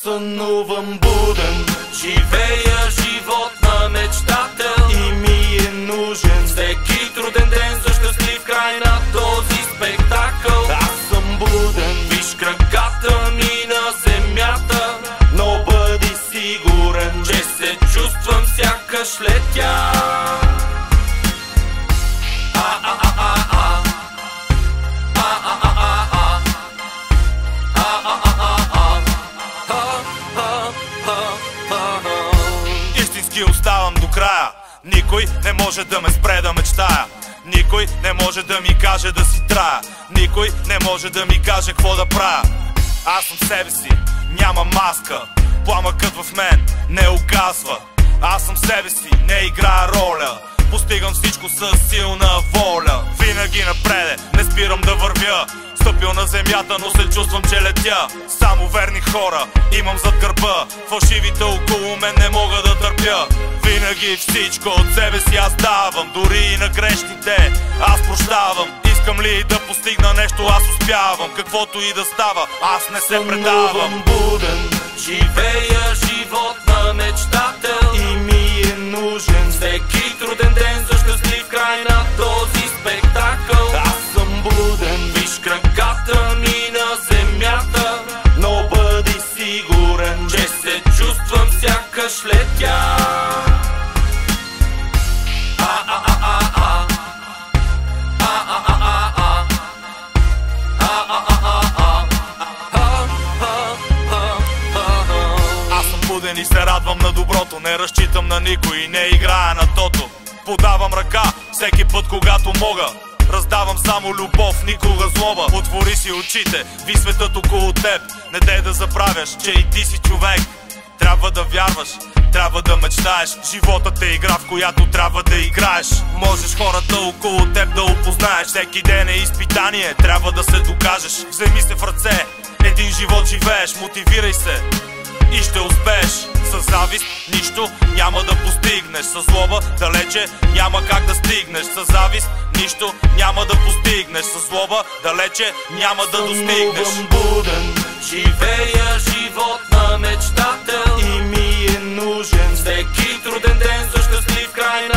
Сънувам буден, живея живот на мечтател и ми е нужен всеки труден ден за щастлив край на този спектакъл. Аз съм буден, Виж краката ми на земята, но бъди сигурен, че се чувствам сякаш летя. Истински оставам до края. Никой не може да ме спре да мечтая. Никой не може да ми каже да си трая. Никой не може да ми каже какво да правя. Аз съм себе си, няма маска. Пламъкът в мен не угасва. Аз съм себе си, не играя роля. Постигам всичко с силна воля. Винаги напреде, не спирам да вървя. Стъпил на земята, но се чувствам, че летя. Само верни хора имам зад гърба. Фалшивите около мен не мога да търпя. Винаги всичко от себе си аз давам. Дори и на грешните аз прощавам. Искам ли да постигна нещо, аз успявам. Каквото и да става, аз не се предавам. сънувам буден, Живея живот на мечтател и ми е нужен всеки труден ден за щастлив край на този спектакъл. Аз съм буден, Виж краката ми на земята, но бъди сигурен, че се чувствам сякаш летя. Аз съм буден и се радвам на доброто. Не разчитам на никой и не играя на тото. Подавам ръка всеки път, когато мога. Раздавам само любов, никога злоба. Отвори си очите, ви светът около теб. Не дей да забравяш, че и ти си човек. Трябва да вярваш, трябва да мечтаеш. Животът е игра, в която трябва да играеш. Можеш хората около теб да опознаеш. Всеки ден е изпитание, трябва да се докажеш. Вземи се в ръце, един живот живееш. Мотивирай се и ще успееш. С завист нищо няма да постигнеш. С злоба далече няма как да стигнеш. С завист нищо няма да постигнеш. С злоба далече няма да достигнеш. сънувам буден, Живея живот на мечтател и ми е нужен всеки труден ден за щастлив край